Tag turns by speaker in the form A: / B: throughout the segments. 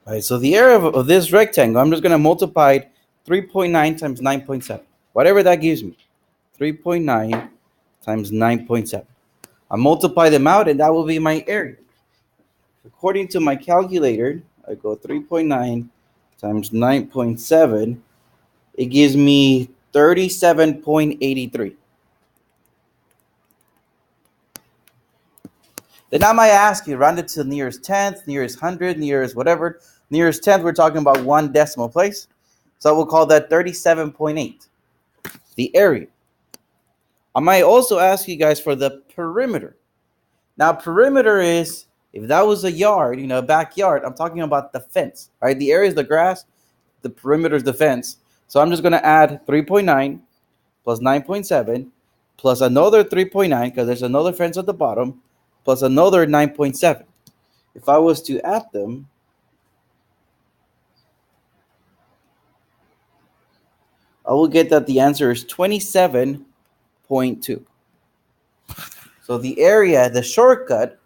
A: All right, so the area of this rectangle, I'm just going to multiply 3.9 times 9.7. Whatever that gives me. 3.9 times 9.7. I multiply them out, and that will be my area. According to my calculator, I go 3.9 times 9.7. It gives me 37.83. Then I might ask you, round it to the nearest tenth, nearest hundred, nearest whatever. Nearest tenth, we're talking about one decimal place. So we'll call that 37.8. The area. I might also ask you guys for the perimeter. Now, perimeter is, if that was a yard, a backyard, I'm talking about the fence, right? The area is the grass, the perimeter is the fence. So I'm just going to add 3.9 plus 9.7 plus another 3.9 because there's another fence at the bottom plus another 9.7. If I was to add them, I will get that the answer is 27.2. So the area, the shortcut,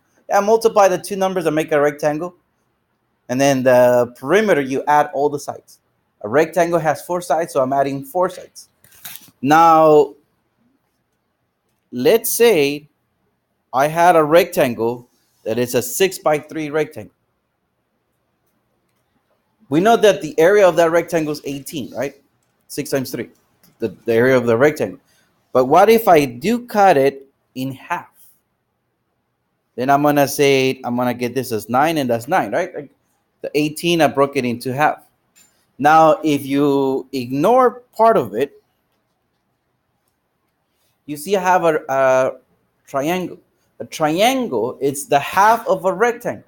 A: multiply the two numbers and make a rectangle. And then the perimeter, you add all the sides. A rectangle has 4 sides, so I'm adding 4 sides. Now, let's say I had a rectangle that is a 6x3 rectangle. We know that the area of that rectangle is 18, right? 6 times 3, the area of the rectangle. But what if I do cut it in half? Then I'm going to get this as 9, and that's 9, right? Like the 18, I broke it into half. Now, if you ignore part of it, you see I have a triangle. A triangle, it's the half of a rectangle.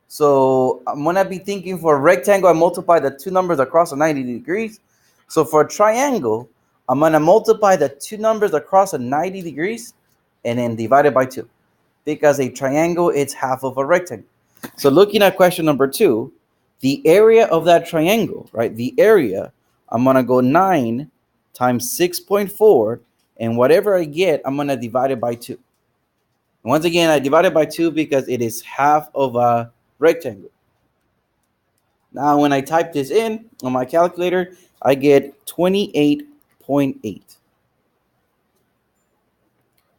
A: So I'm going to be thinking for a rectangle, I multiply the two numbers across a 90 degrees. So for a triangle, I'm going to multiply the two numbers across a 90 degrees and then divide it by 2. Because a triangle, it's half of a rectangle. So looking at question number 2, the area of that triangle, right? The area, I'm going to go 9 times 6.4, and whatever I get, I'm going to divide it by 2. And once again, I divide it by 2 because it is half of a rectangle. Now, when I type this in on my calculator, I get 28.8.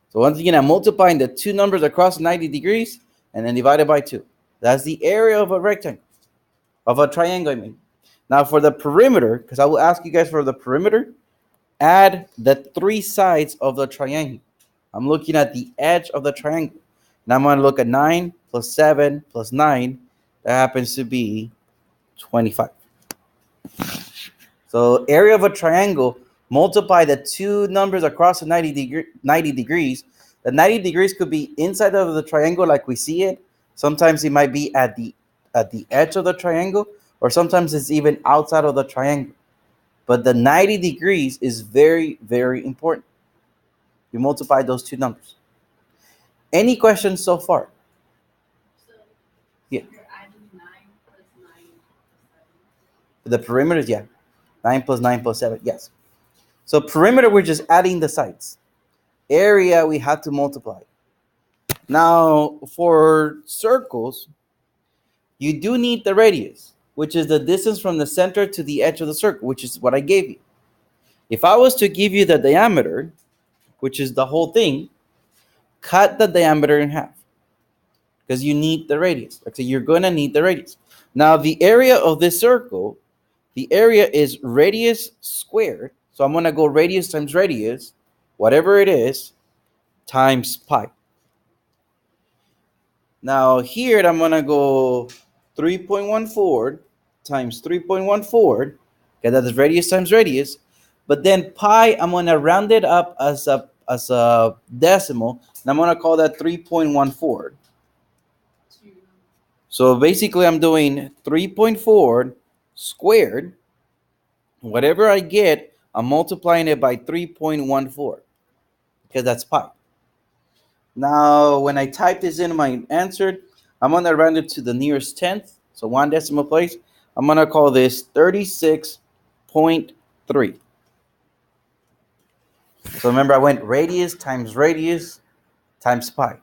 A: So once again, I'm multiplying the two numbers across 90 degrees and then divided by 2. That's the area of a rectangle, of a triangle, I mean. Now for the perimeter, because I will ask you guys for the perimeter, add the 3 sides of the triangle. I'm looking at the edge of the triangle. Now I'm going to look at 9 plus 7 plus 9. That happens to be 25. So area of a triangle, multiply the two numbers across the 90 degrees. The 90 degrees could be inside of the triangle like we see it. Sometimes it might be at the edge of the triangle, or sometimes it's even outside of the triangle. But the 90 degrees is very, very important. You multiply those two numbers. Any questions so far? Yeah. The perimeters, yeah. 9 plus 9 plus 7, yes. So perimeter, we're just adding the sides. Area, we have to multiply. Now, for circles, you do need the radius, which is the distance from the center to the edge of the circle, which is what I gave you. If I was to give you the diameter, which is the whole thing, cut the diameter in half because you need the radius. Like, so you're going to need the radius. Now, the area of this circle, the area is radius squared. So I'm going to go radius times radius, whatever it is, times pi. Now here I'm going to go 3.14 times 3.14, okay, that is radius times radius. But then pi, I'm going to round it up as a decimal, and I'm going to call that 3.14. So basically I'm doing 3.4 squared. Whatever I get, I'm multiplying it by 3.14 because that's pi. Now, when I type this in my answer, I'm going to round it to the nearest tenth. So 1 decimal place. I'm going to call this 36.3. So remember, I went radius times pi.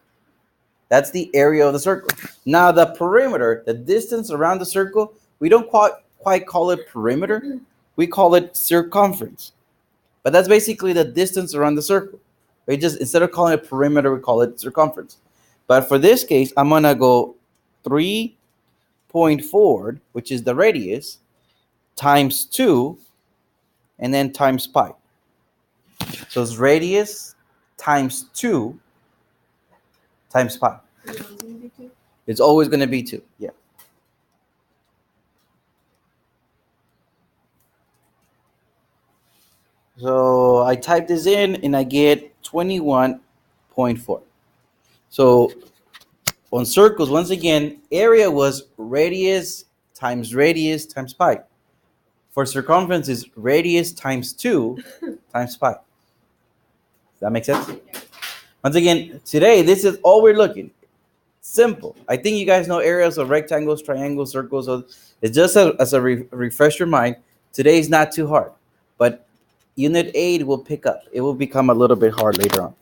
A: That's the area of the circle. Now the perimeter, the distance around the circle, we don't quite call it perimeter. We call it circumference. But that's basically the distance around the circle. We just, instead of calling it perimeter, we call it circumference. But for this case, I'm gonna go 3.4, which is the radius, times 2, and then times pi. So it's radius times 2 times pi. It's always going to be 2. Yeah. So I type this in and I get 21.4. So on circles, once again, area was radius times pi. For circumference is radius times 2 times pi. Does that make sense? Once again, today, this is all we're looking. Simple. I think you guys know areas of rectangles, triangles, circles. So it's just as a refresh your mind. Today is not too hard, but Unit 8 will pick up. It will become a little bit hard later on.